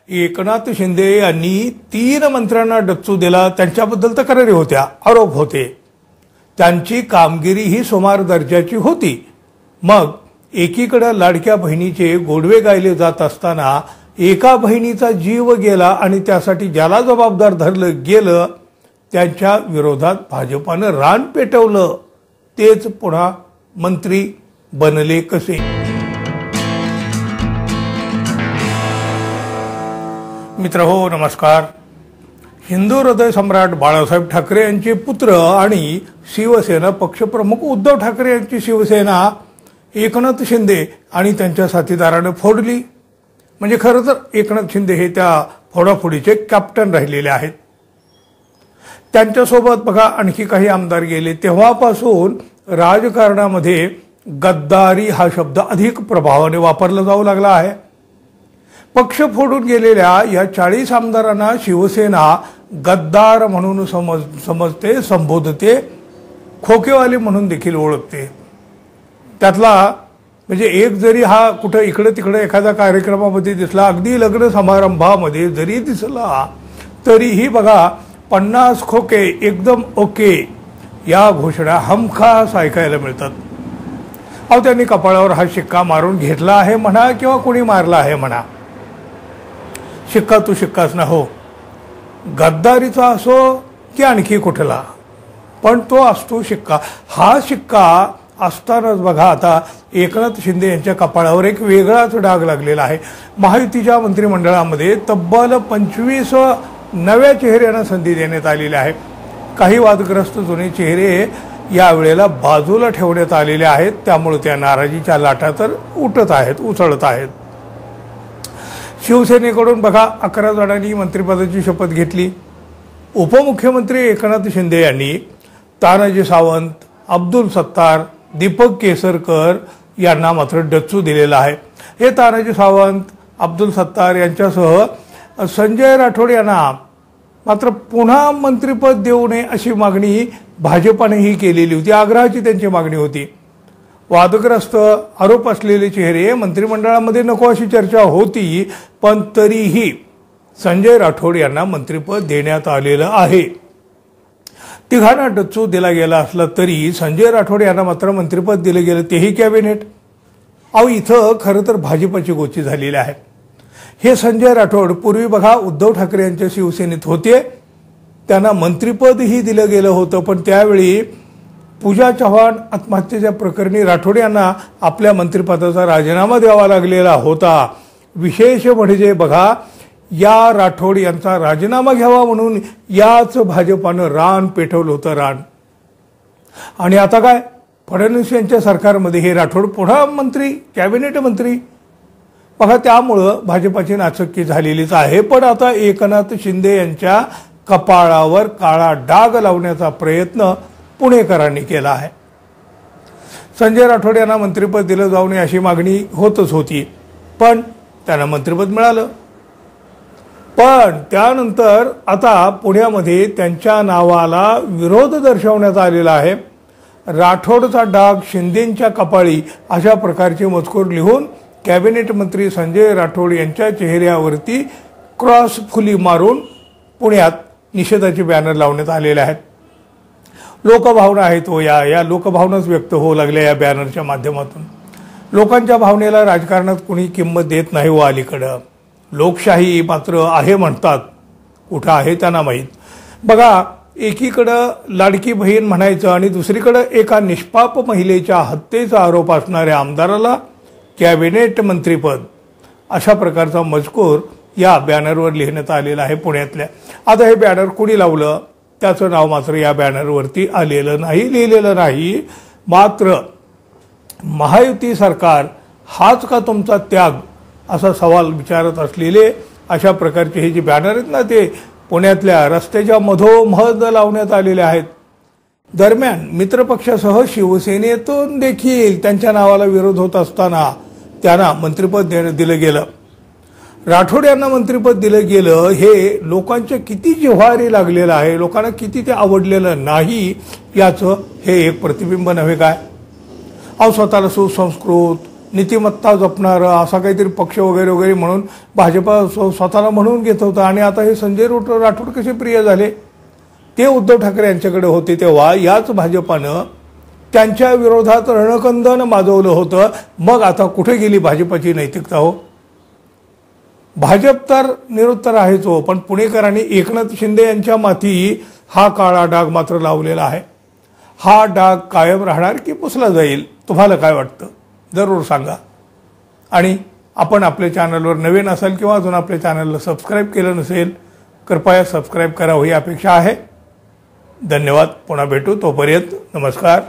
एकनाथ शिंदे यांनी 3 मंत्र्यांना डच्चू दिला, त्यांच्याबद्दल तक्रारी होत्या, आरोप होते, त्यांची कामगिरी ही सुमार दर्जाची होती। मग एकीकडे लाडक्या बहिणीचे गोडवे गायले जात असताना एका बहिणीचा जीव गेला आणि त्यासाठी ज्याला जबाबदार धरलं गेलं त्यांच्या विरोधात भाजपानं रान पेटवलं, तेच पुन्हा मंत्री बनले कसे? मित्रहो नमस्कार। हिंदू हृदय सम्राट बाळासाहेब ठाकरे यांचे पुत्र आणि शिवसेना पक्षप्रमुख उद्धव ठाकरे यांची शिवसेना एकनाथ शिंदे आणि त्यांच्या साथीदारांना फोडली। म्हणजे खरं तर एकनाथ शिंदे हे त्या फोडाफोडीचे कॅप्टन राहिलेले आहेत। त्यांच्यासोबत बघा आणखी काही आमदार गेले, तेव्हापासून राजकारणामध्ये गद्दारी हा शब्द अधिक प्रभावाने वापरला जाऊ लागला आहे। पक्ष फोडून गेलेल्या या 40 आमदारांना शिवसेना गद्दार म्हणून समजते, संबोधते, खोकेवाले म्हणून देखील ओळखते। त्यातला म्हणजे एक जरी हा कुठे इकडे तिकडे एखाद्या कार्यक्रमामध्ये दिसला, अगदी लग्न समारंभामध्ये जरी दिसला, तरीही बघा 50 खोके एकदम ओके या घोषणा हमखास ऐकायला मिळतात। अहो त्यांनी कपाळावर हा शिक्का मारून घेतला आहे म्हणा किंवा कोणी मारला आहे म्हणा, शिक्का तू शिक्काच ना हो, गद्दारीचा असो की आणखी कुठला, पण तो असतो शिक्का। हा शिक्का असतानाच बघा आता एकनाथ शिंदे यांच्या कपाळावर एक वेगळाच डाग लागलेला आहे। महायुतीच्या मंत्रिमंडळामध्ये तब्बल 25 नव्या चेहऱ्यांना संधी देण्यात आलेली आहे। काही वादग्रस्त जुने चेहरे यावेळेला बाजूला ठेवण्यात आलेले आहेत, त्यामुळे त्या नाराजीच्या लाटा तर उठत आहेत, उसळत आहेत। शिवसेनेकडून बघा 11 जणांनी मंत्रिपदाची शपथ घेतली। उपमुख्यमंत्री एकनाथ शिंदे यांनी तानाजी सावंत, अब्दुल सत्तार, दीपक केसरकर यांना मात्र डच्चू दिलेला आहे। हे तानाजी सावंत, अब्दुल सत्तार यांच्यासह संजय राठोड यांना मात्र पुन्हा मंत्रिपद देऊ नये अशी मागणी भाजपानेही केलेली होती, आग्रहाची त्यांची मागणी होती। वादग्रस्त आरोप असलेले चेहरे मंत्रिमंडळामध्ये नको अशी चर्चा होती, पण तरीही संजय राठोड यांना मंत्रिपद देण्यात आलेलं आहे। तिघांना डच्चू दिला गेला असला तरी संजय राठोड यांना मात्र मंत्रिपद दिलं गेलं, तेही कॅबिनेट। अहो इथं खरं तर भाजपाची गोची झालेली आहे। हे संजय राठोड पूर्वी बघा उद्धव ठाकरे यांच्या शिवसेनेत होते, त्यांना मंत्रिपदही दिलं गेलं होतं, पण त्यावेळी पूजा चव्हाण आत्महत्येच्या प्रकरणी राठोड यांना आपल्या मंत्रिपदाचा राजीनामा द्यावा लागलेला होता। विशेष म्हणजे बघा या राठोड यांचा राजीनामा घ्यावा म्हणून याच भाजपानं रान पेटवलं होतं, रान। आणि आता काय, फडणवीस यांच्या सरकारमध्ये हे राठोड पुन्हा मंत्री, कॅबिनेट मंत्री बघा, त्यामुळं भाजपाची नाचक्की झालेलीच आहे। पण आता एकनाथ शिंदे यांच्या कपाळावर काळा डाग लावण्याचा प्रयत्न पुणेकरांनी केला आहे। संजय राठोड यांना मंत्रिपद दिलं जाऊ नये अशी मागणी होतच होती, पण त्यांना मंत्रिपद मिळालं। पण त्यानंतर आता पुण्यामध्ये त्यांच्या नावाला विरोध दर्शवण्यात आलेला आहे। राठोडचा डाग शिंदेंच्या कपाळी अशा प्रकारचे मजकूर लिहून कॅबिनेट मंत्री संजय राठोड यांच्या चेहऱ्यावरती क्रॉस फुली मारून पुण्यात निषेधाचे बॅनर लावण्यात आलेले आहेत। लोकभावना आहेत व या लोकभावनाच व्यक्त होऊ लागल्या या बॅनरच्या माध्यमातून। लोकांच्या भावनेला राजकारणात कुणी किंमत देत नाही व अलीकडं लोकशाही मात्र आहे म्हणतात, कुठं आहे त्यांना माहीत। बघा एकीकडं लाडकी बहीण म्हणायचं आणि दुसरीकडं एका निष्पाप महिलेच्या हत्येचा आरोप असणाऱ्या आमदाराला कॅबिनेट मंत्रिपद, अशा प्रकारचा मजकूर या बॅनरवर लिहिण्यात आलेला आहे पुण्यातल्या। आता हे बॅनर कुणी लावलं त्याचं नाव मात्र या बॅनरवरती आलेलं नाही, लिहिलेलं नाही। मात्र महायुती सरकार हाच का तुमचा त्याग असा सवाल विचारत असलेले अशा प्रकारचे हे जे बॅनर आहेत ना, ते पुण्यातल्या रस्त्याच्या मधोमध लावण्यात आलेले आहेत। दरम्यान मित्रपक्षासह शिवसेनेतून देखील त्यांच्या नावाला विरोध होत असताना त्यांना मंत्रिपद दिलं गेलं। राठोड यांना मंत्रिपद दिलं गेलं हे लोकांच्या किती जिव्हारी लागलेलं आहे, लोकांना किती ते आवडलेलं नाही याचं हे एक प्रतिबिंब नव्हे काय? अहो स्वतःला सुसंस्कृत, नीतिमत्ता जपणारं असा काहीतरी पक्ष वगैरे वगैरे म्हणून भाजपा स्वतःला म्हणून घेत होतं. आणि आता हे संजय राठोड कसे प्रिय झाले, ते उद्धव ठाकरे यांच्याकडे होते तेव्हा याच भाजपानं त्यांच्या विरोधात रणकंदन माजवलं होतं. मग आता कुठे गेली भाजपाची नैतिकता हो? भाजप तर निरुत्तर आहेच हो, पण पुणेकरांनी एकनाथ शिंदे यांच्या माथी हा काळा डाग मात्र लावलेला आहे. हा डाग कायम राहणार की पुसला जाईल? तुम्हाला काय वाटतं जरूर सांगा. आणि आपण आपल्या चॅनलवर नवीन असाल किंवा अजून आपल्या चॅनलला सबस्क्राईब केलं नसेल कृपया सबस्क्राईब करावं ही अपेक्षा आहे. धन्यवाद. पुन्हा भेटू. तोपर्यंत नमस्कार.